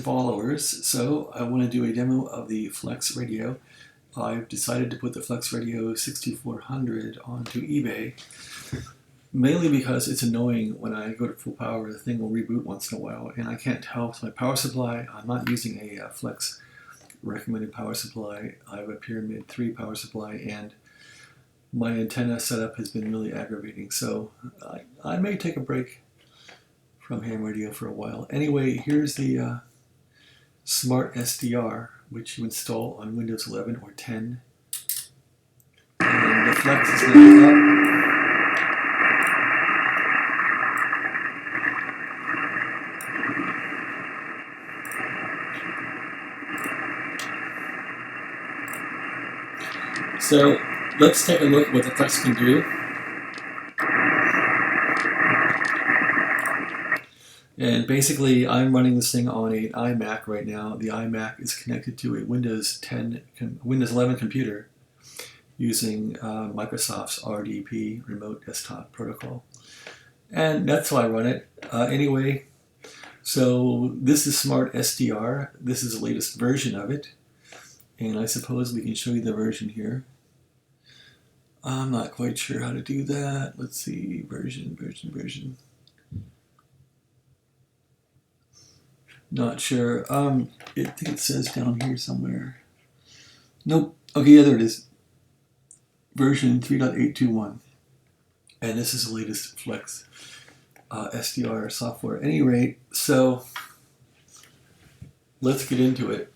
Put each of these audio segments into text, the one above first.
Followers, so I want to do a demo of the Flex radio. I've decided to put the Flex radio 6400 onto eBay, mainly because it's annoying when I go to full power, the thing will reboot once in a while, and I can't tell with my power supply. I'm not using a Flex recommended power supply. I have a Pyramid 3 power supply, and my antenna setup has been really aggravating, so I may take a break from ham radio for a while. Anyway, here's the SmartSDR, which you install on Windows 11 or 10. And the Flex is now up. So let's take a look at what the Flex can do. And basically, I'm running this thing on an iMac right now. The iMac is connected to a Windows 11 computer using Microsoft's RDP, Remote Desktop Protocol. And that's how I run it. Anyway, so this is SmartSDR. This is the latest version of it. And I suppose we can show you the version here. I'm not quite sure how to do that. Let's see, version. Not sure. I think it says down here somewhere. Nope. Okay, yeah, there it is. Version 3.821. And this is the latest Flex SDR software. At any rate, so let's get into it.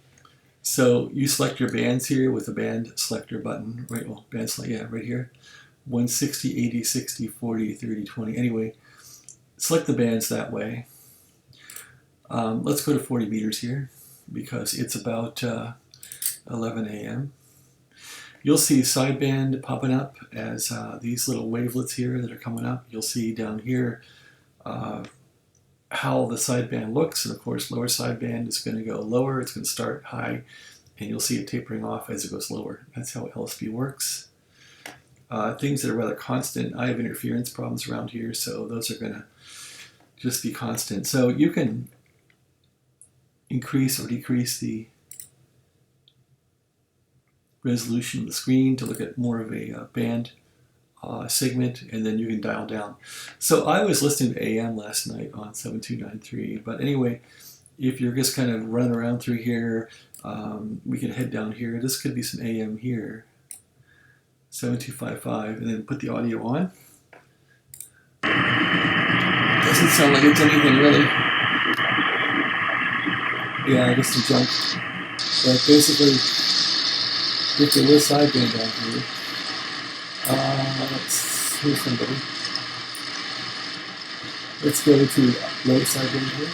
So you select your bands here with the band selector button, right? Well, band select, yeah, right here. 160, 80, 60, 40, 30, 20. Anyway, select the bands that way. Let's go to 40 meters here because it's about 11 a.m. You'll see sideband popping up as these little wavelets here that are coming up. You'll see down here how the sideband looks, and of course lower sideband is going to go lower, it's going to start high, and you'll see it tapering off as it goes lower. That's how LSP works. Things that are rather constant, I have interference problems around here, so those are going to just be constant. So you can increase or decrease the resolution of the screen to look at more of a band segment, and then you can dial down. So I was listening to AM last night on 7293, but anyway, if you're just kind of running around through here, we can head down here. This could be some AM here, 7255, and then put the audio on. Doesn't sound like it's anything really. Yeah, just some junk. But basically, if there was sideband down here, here's somebody. Let's go to low sideband here.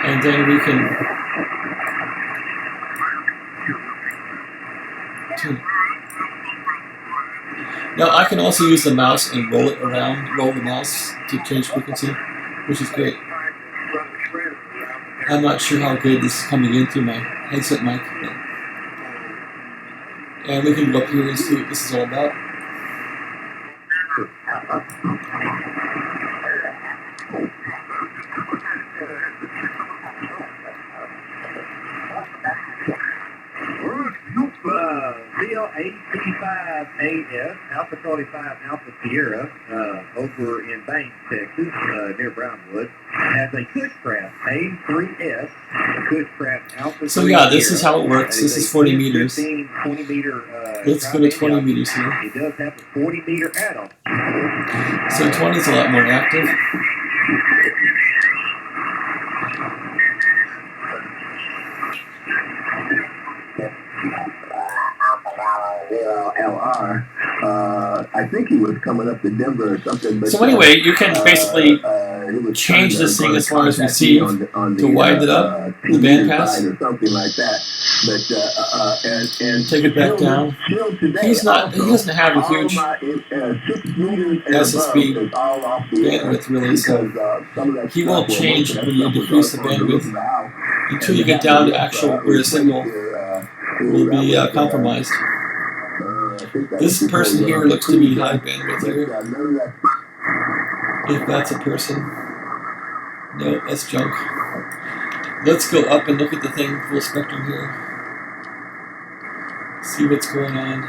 And then we can tune. Now I can also use the mouse and roll it around, roll the mouse to change frequency, which is great. I'm not sure how good this is coming in through my headset mic. And we can go up here and see what this is all about. VL855AS, Alpha 45 Alpha Sierra, over in Banks, Texas, near Brownwood, has a Cushcraft A3S, Cushcraft Alpha. So yeah, this is how it works. This is 40 meters. 15, 20 meter, let's go to 20 meters here. It does have a 40 meter add-on. So 20 is a lot more active. LR. I think he was coming up to Denver or something. But, so anyway, you can basically change this thing as far as receive to widen it up, the bandpass, or something like that. But and take it back down. He doesn't have a huge SSB bandwidth really, so he won't change when you decrease the bandwidth until you get down to actual where the signal will be compromised. This person here looks to be high bandwidth here. If that's a person. No, that's junk. Let's go up and look at the thing full spectrum here. See what's going on.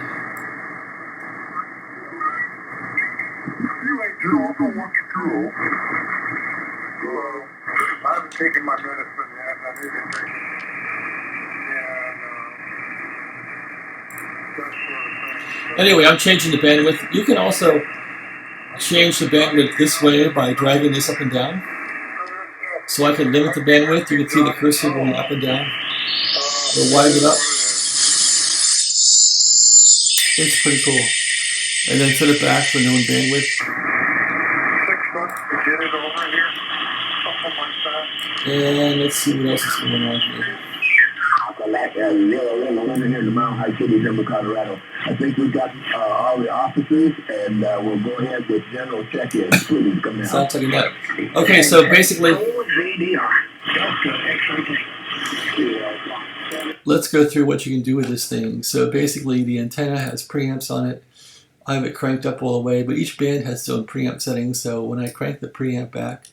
I haven't taken my medicine yet. I need to take it. Anyway, I'm changing the bandwidth. You can also change the bandwidth this way by dragging this up and down. So I can limit the bandwidth. You can see the cursor going up and down. Or widen it up. It's pretty cool. And then set it back to a known bandwidth. 6 months to get it over here. Something like that. And let's see what else is going on here. I'm living here in Mount High City, Denver, Colorado. I think we've got all the offices, and we'll go ahead with general check-in. Please come down. Sounds like that. Okay, so basically, let's go through what you can do with this thing. So basically, the antenna has preamps on it. I have it cranked up all the way, but each band has its own preamp settings. So when I crank the preamp back,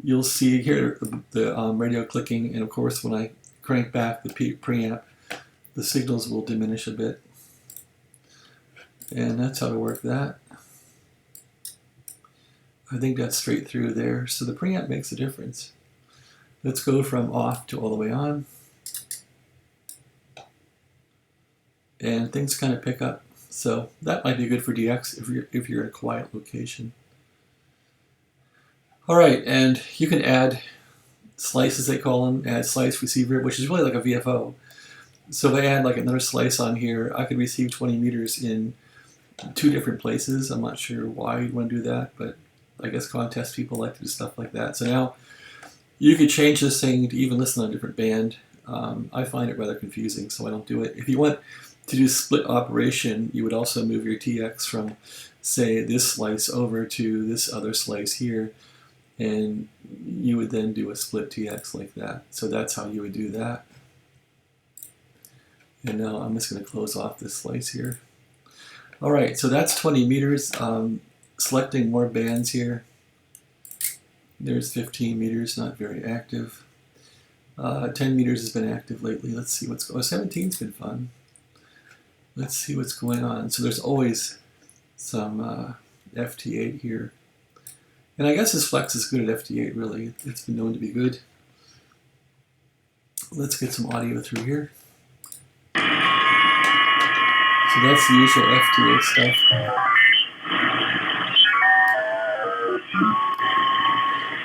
you'll see here the radio clicking, and of course, when I crank back the preamp, the signals will diminish a bit. And that's how to work that. I think that's straight through there. So the preamp makes a difference. Let's go from off to all the way on. And things kind of pick up. So that might be good for DX if you're in a quiet location. All right, and you can add slices, they call them, add slice receiver, which is really like a VFO. So if I add like another slice on here, I could receive 20 meters in 2 different places. I'm not sure why you'd want to do that, but I guess contest people like to do stuff like that. So now you could change this thing to even listen on a different band. I find it rather confusing, so I don't do it. If you want to do split operation, you would also move your TX from, say, this slice over to this other slice here, and you would then do a split TX like that. So that's how you would do that. And now I'm just going to close off this slice here. All right, so that's 20 meters. Selecting more bands here. There's 15 meters, not very active. 10 meters has been active lately. Let's see what's going on. 17's been fun. Let's see what's going on. So there's always some FT8 here. And I guess this flex is good at FT8, really. It's been known to be good. Let's get some audio through here. So that's the usual FT8 stuff.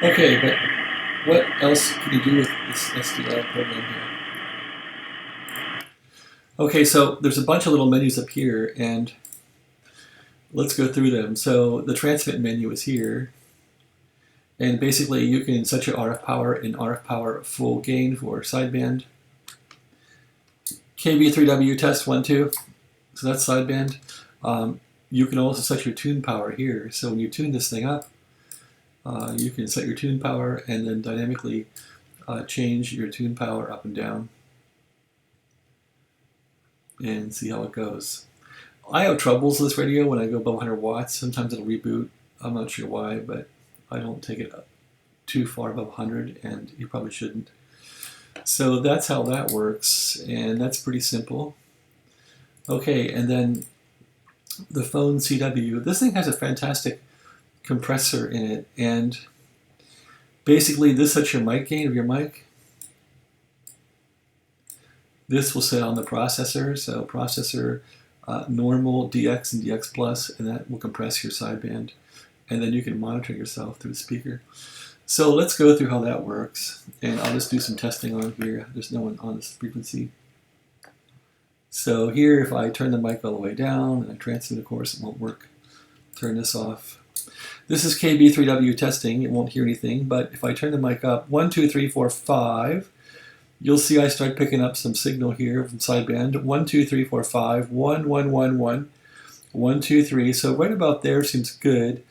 Okay, but what else can you do with this SDR program here? Okay, so there's a bunch of little menus up here, and let's go through them. So the transmit menu is here, and basically you can set your RF power in RF power full gain for sideband. KB3W test 1, 2, so that's sideband. You can also set your tune power here. So when you tune this thing up, you can set your tune power and then dynamically change your tune power up and down and see how it goes. I have troubles with this radio when I go above 100 watts. Sometimes it'll reboot. I'm not sure why, but I don't take it too far above 100, and you probably shouldn't. So that's how that works, and that's pretty simple. Okay, and then the phone CW. This thing has a fantastic compressor in it, and basically this sets your mic gain of your mic. This will sit on the processor, so processor normal, DX, and DX plus, and that will compress your sideband, and then you can monitor yourself through the speaker. So let's go through how that works, and I'll just do some testing on here. There's no one on this frequency. So here, if I turn the mic all the way down and I transmit, of course, it won't work. Turn this off. This is KB3W testing. It won't hear anything, but if I turn the mic up, 1, 2, 3, 4, 5, you'll see I start picking up some signal here from sideband. 1, 2, 3, 4, 5, 1, 1, 1, 1, 1, 2, 3. So right about there seems good.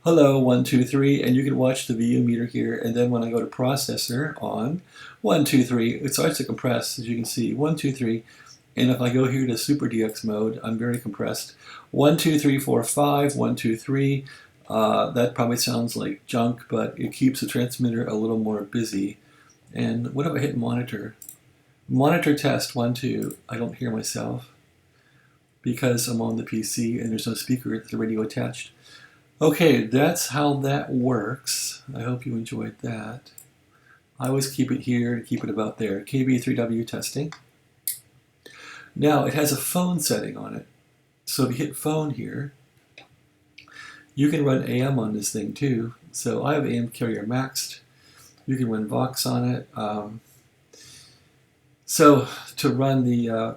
Hello, 1, 2, 3, and you can watch the VU meter here. And then when I go to processor on 1, 2, 3, it starts to compress, as you can see, 1, 2, 3, And if I go here to Super DX mode, I'm very compressed. 1, 2, 3, 4, 5, 1, 2, 3. That probably sounds like junk, but it keeps the transmitter a little more busy. And what if I hit monitor? Monitor test 1, 2. I don't hear myself because I'm on the PC and there's no speaker at the radio attached. Okay, that's how that works. I hope you enjoyed that. I always keep it here and keep it about there. KB3W testing. Now, it has a phone setting on it. So if you hit phone here, you can run AM on this thing too. So I have AM carrier maxed. You can run Vox on it. So to run the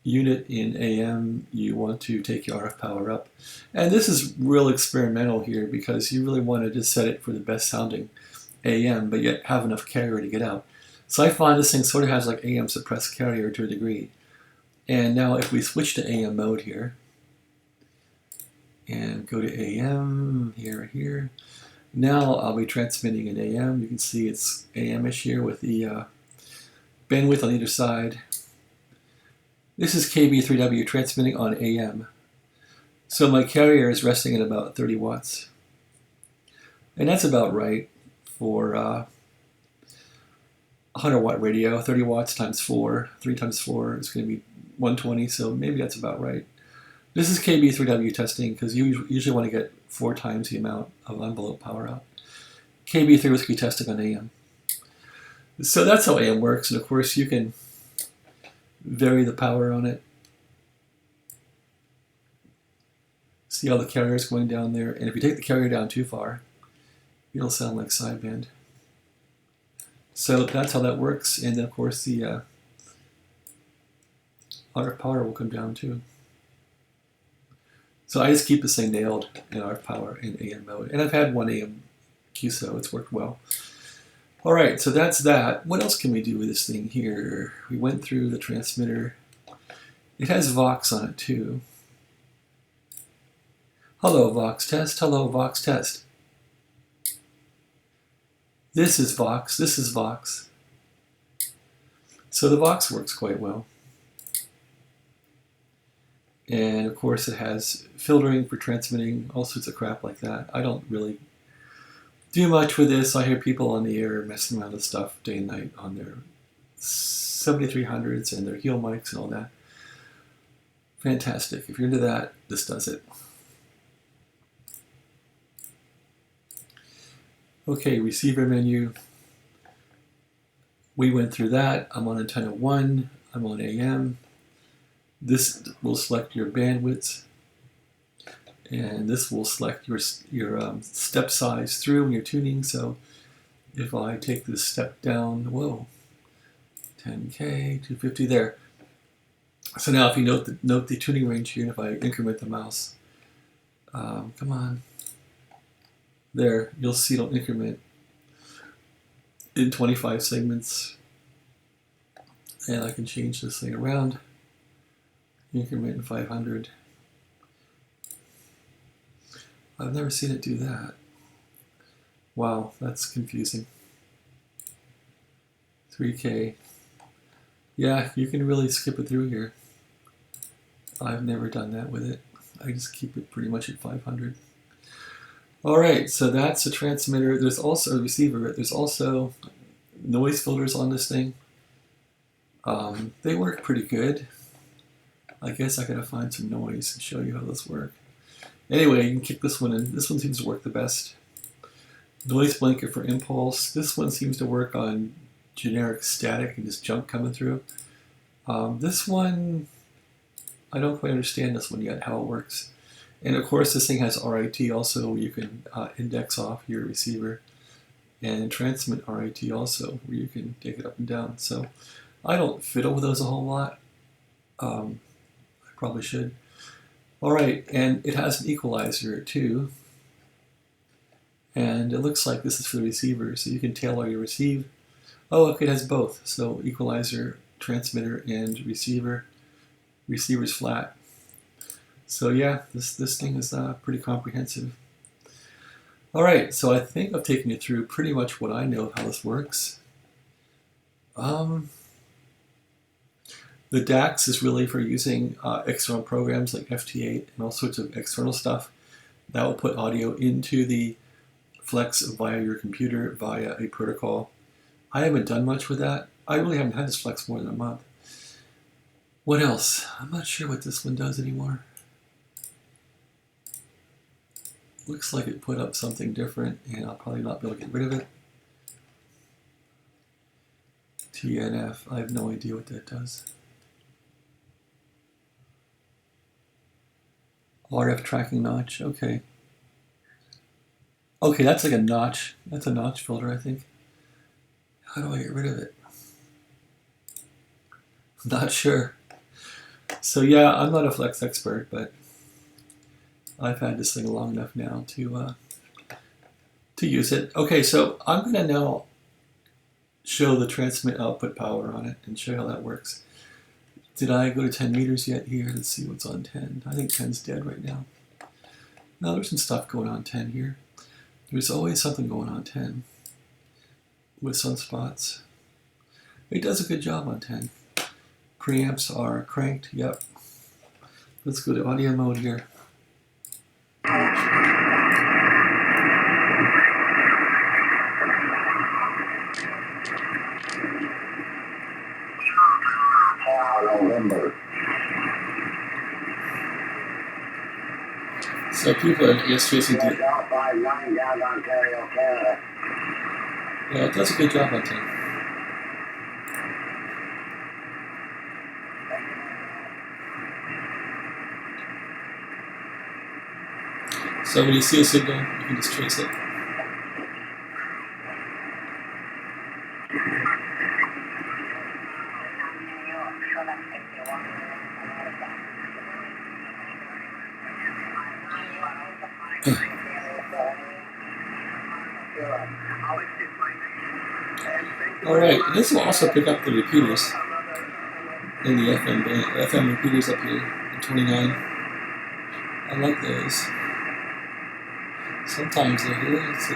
unit in AM, you want to take your RF power up. And this is real experimental here because you really want to just set it for the best sounding AM, but yet have enough carrier to get out. So I find this thing sort of has like AM suppressed carrier to a degree. And now if we switch to AM mode here, and go to AM, here. Now I'll be transmitting in AM. You can see it's AM-ish here with the bandwidth on either side. This is KB3W transmitting on AM. So my carrier is resting at about 30 watts. And that's about right for 100 watt radio. 30 watts times 4, 3 times 4 is going to be 120, so maybe that's about right. This is KB3W testing because you usually want to get 4 times the amount of envelope power out. KB3 whiskey testing on AM. So that's how AM works, and of course you can vary the power on it. See how the carrier is going down there, and if you take the carrier down too far, it'll sound like sideband. So that's how that works, and then of course the RF power will come down too. So I just keep this thing nailed in RF power in AM mode, and I've had one AM QSO, it's worked well. All right, so that's that. What else can we do with this thing here? We went through the transmitter. It has Vox on it too. Hello, Vox test. Hello, Vox test. This is Vox. This is Vox. So the Vox works quite well. And of course it has filtering for transmitting, all sorts of crap like that. I don't really do much with this. I hear people on the air messing around with stuff day and night on their 7300s and their heel mics and all that. Fantastic. If you're into that, this does it. Okay, receiver menu. We went through that. I'm on antenna 1. I'm on AM. This will select your bandwidth, and this will select your step size through when you're tuning. So if I take this step down, whoa, 10K, 250 there. So now if you note the tuning range here, and if I increment the mouse, come on, there, you'll see it'll increment in 25 segments, and I can change this thing around. Increment in 500. I've never seen it do that. Wow, that's confusing. 3K. Yeah, you can really skip it through here. I've never done that with it. I just keep it pretty much at 500. Alright, so that's a transmitter. There's also a receiver. There's also noise filters on this thing. They work pretty good. I guess I gotta find some noise and show you how this works. Anyway, you can kick this one in. This one seems to work the best. Noise blanket for impulse. This one seems to work on generic static and just junk coming through. This one, I don't quite understand this one yet, how it works. And of course, this thing has RIT also. You can index off your receiver and transmit RIT also, where you can take it up and down. So I don't fiddle with those a whole lot. I probably should. All right, and it has an equalizer too. And it looks like this is for the receiver, so you can tailor your receive. Oh, look, it has both. So equalizer, transmitter, and receiver. Receiver's flat. So yeah, this thing is pretty comprehensive. All right, so I think I've taken you through pretty much what I know of how this works. The DAX is really for using external programs like FT8 and all sorts of external stuff that will put audio into the Flex via your computer via a protocol. I haven't done much with that. I really haven't had this Flex more than a month. What else? I'm not sure what this one does anymore. Looks like it put up something different, and I'll probably not be able to get rid of it. TNF, I have no idea what that does. RF tracking notch, okay. Okay, that's like a notch. That's a notch filter, I think. How do I get rid of it? I'm not sure. So yeah, I'm not a Flex expert, but I've had this thing long enough now to use it. Okay, so I'm going to now show the transmit output power on it and show you how that works. Did I go to 10 meters yet here? Let's see what's on 10. I think 10's dead right now. No, there's some stuff going on 10 here. There's always something going on 10 with sunspots. It does a good job on 10. Preamps are cranked, yep. Let's go to audio mode here. November. So people are just chasing to. Yeah, it does a good job on 10. So when you see a signal, you can just trace it. Alright, this will also pick up the repeaters in the FM band. FM repeaters up here, the 29. I like those. Sometimes they're here. Let's see.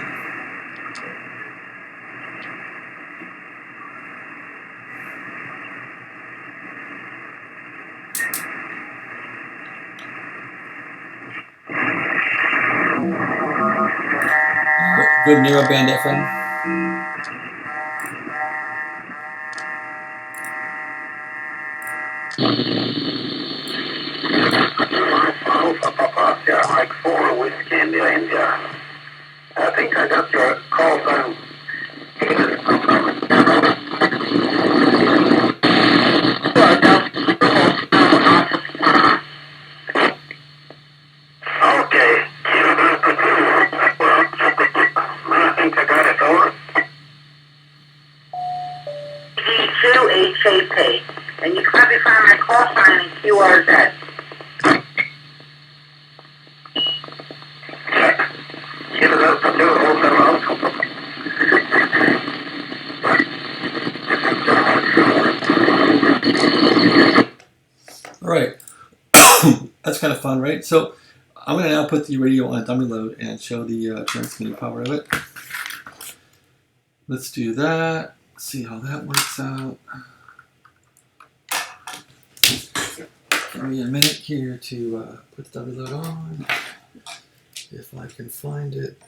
Good narrowband FM. Yeah, Mike 4 Whiskey India, India. I think I got your call sign. Okay. I think I got it over. D2HAP. And you copy find my call sign in QRZ. Alright, that's kind of fun, right? So I'm going to now put the radio on a dummy load and show the transmitting power of it. Let's do that. See how that works out. Give me a minute here to put the dummy load on, if I can find it.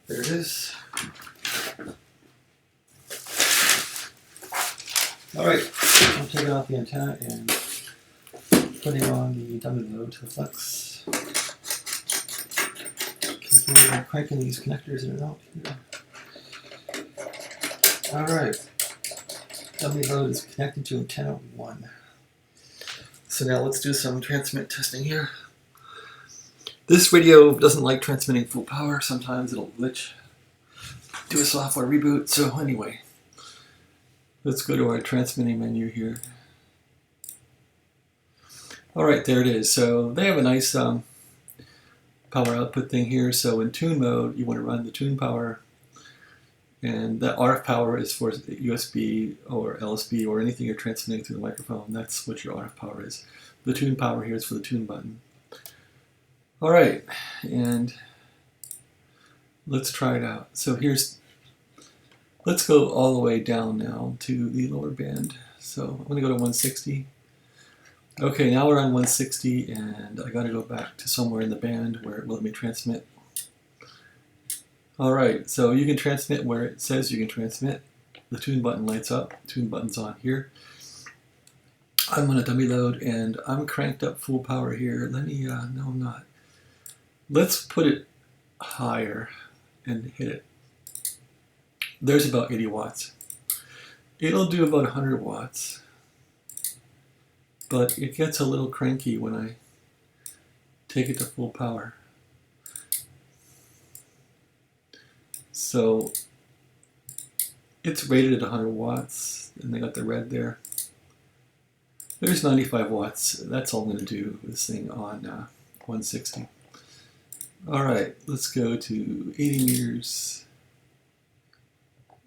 There it is. Alright, I'm taking off the antenna and putting on the dummy load to the Flex. I'm cranking these connectors in and out here. Alright, dummy load is connected to antenna 1. So now let's do some transmit testing here. This radio doesn't like transmitting full power. Sometimes it'll glitch. Do a software reboot. So anyway, let's go to our transmitting menu here. Alright, there it is. So they have a nice power output thing here. So in tune mode, you want to run the tune power. And that RF power is for USB or LSB or anything you're transmitting through the microphone. That's what your RF power is. The tune power here is for the tune button. Alright, and let's try it out. So let's Let's go all the way down now to the lower band. So I'm going to go to 160. Okay, now we're on 160, and I got to go back to somewhere in the band where it will let me transmit. Alright, so you can transmit where it says you can transmit. The tune button lights up. Tune button's on here. I'm on a dummy load, and I'm cranked up full power here. Let me, no I'm not. Let's put it higher and hit it. There's about 80 watts. It'll do about 100 watts, but it gets a little cranky when I take it to full power. So it's rated at 100 watts, and they got the red there. There's 95 watts. That's all I'm going to do with this thing on 160. Alright, let's go to 80 meters.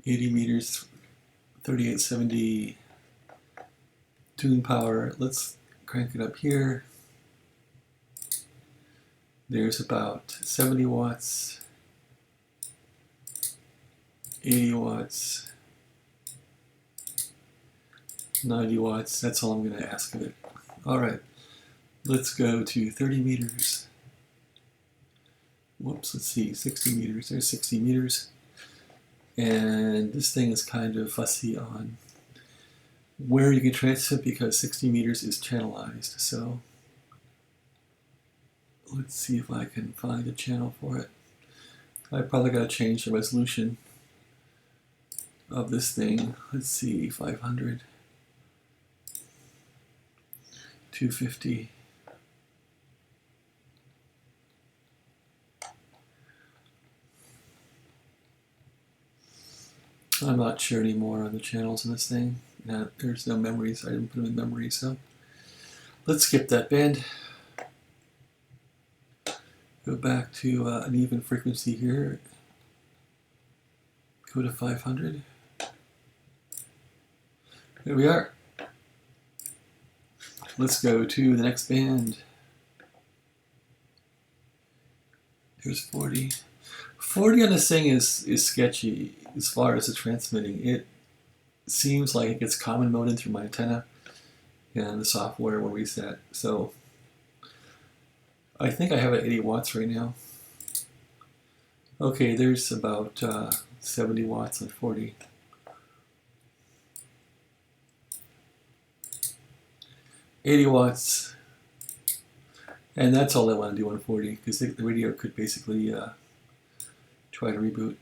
80 meters, 3870 tune power. Let's crank it up here. There's about 70 watts, 80 watts, 90 watts. That's all I'm going to ask of it. Alright, let's go to 30 meters. Whoops, let's see, 60 meters. There's 60 meters. And this thing is kind of fussy on where you can transmit because 60 meters is channelized. So let's see if I can find a channel for it. I probably got to change the resolution of this thing. Let's see, 500, 250. I'm not sure anymore on the channels in this thing. There's no memories. I didn't put them in memory, so let's skip that band. Go back to an even frequency here. Go to 500. There we are. Let's go to the next band. Here's 40. 40 on this thing is sketchy as far as the transmitting. It seems like it gets common mode in through my antenna, and the software will reset. So I think I have it at 80 watts right now. Okay, there's about 70 watts on 40. $80 watts, and that's all I want to do on 40 because the radio could basically try to reboot.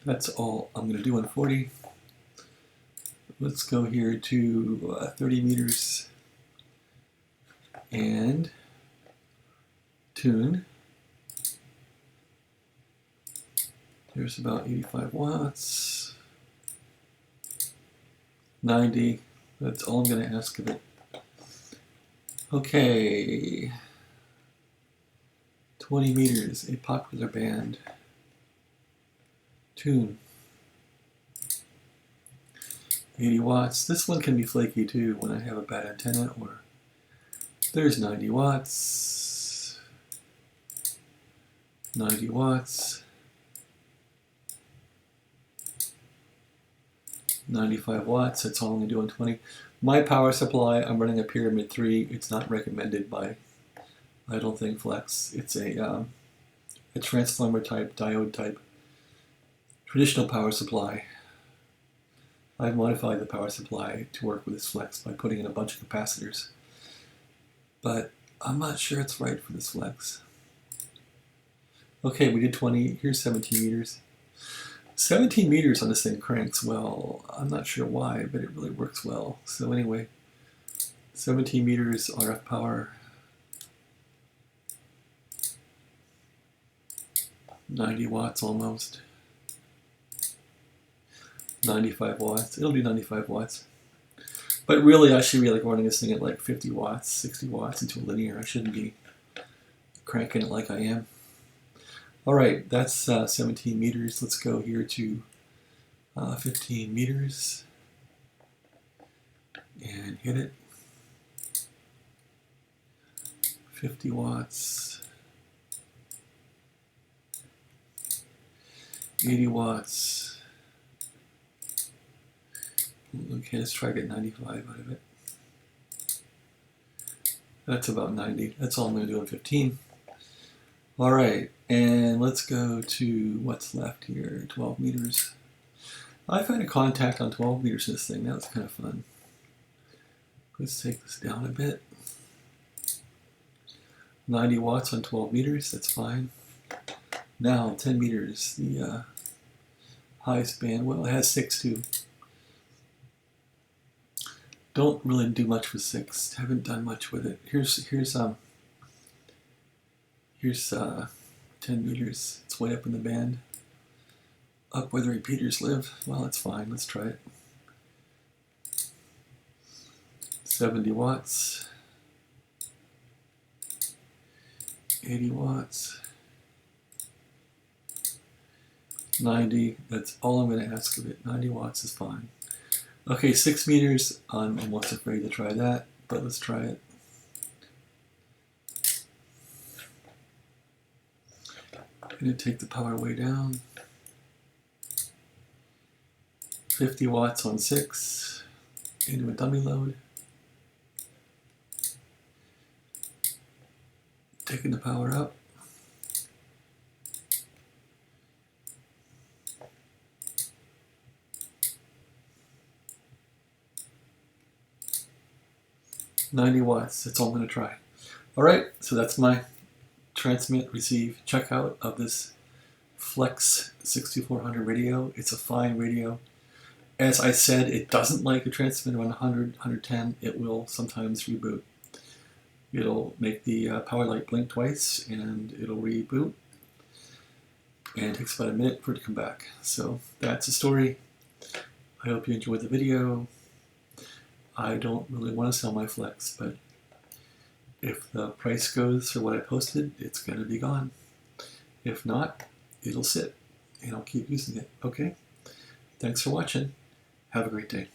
That's all I'm going to do on 40. Let's go here to 30 meters and tune. There's about 85 watts. 90. That's all I'm going to ask of it. Okay. 20 meters, a popular band. Tune. 80 watts. This one can be flaky too when I have a bad antenna. Or there's 90 watts. 90 watts. 95 watts. That's all I'm going to do on 20. My power supply, I'm running a Pyramid 3. It's not recommended by, I don't think, Flex. It's a transformer type, diode type, traditional power supply. I've modified the power supply to work with this Flex by putting in a bunch of capacitors. But I'm not sure it's right for this Flex. Okay, we did 20. Here's 17 meters. 17 meters on this thing cranks well. I'm not sure why, but it really works well. So anyway, 17 meters RF power. 90 watts almost. 95 watts. It'll be 95 watts. But really, I should be like running this thing at like 50 watts, 60 watts into a linear. I shouldn't be cranking it like I am. Alright, that's 17 meters. Let's go here to 15 meters and hit it. 50 watts. 80 watts. Okay, let's try to get 95 out of it. That's about 90. That's all I'm going to do in 15. All right, and let's go to what's left here, 12 meters. I found a contact on 12 meters of this thing. That was kind of fun. Let's take this down a bit. 90 watts on 12 meters, that's fine. Now, 10 meters, the highest band. Well, it has 6 too. Don't really do much with 6. Haven't done much with it. Here's 10 meters. It's way up in the band. Up where the repeaters live. Well, it's fine. Let's try it. 70 watts. 80 watts. 90. That's all I'm going to ask of it. 90 watts is fine. Okay, 6 meters. I'm almost afraid to try that, but let's try it. I'm going to take the power way down. 50 watts on 6 into a dummy load. Taking the power up. $90 watts, that's all I'm going to try. Alright, so that's my transmit, receive, checkout of this Flex 6400 radio. It's a fine radio. As I said, it doesn't like a transmit around 100, 110. It will sometimes reboot. It'll make the power light blink twice and it'll reboot. And it takes about a minute for it to come back. So that's the story. I hope you enjoyed the video. I don't really want to sell my Flex, but if the price goes for what I posted, it's going to be gone. If not, it'll sit and I'll keep using it. Okay? Thanks for watching. Have a great day.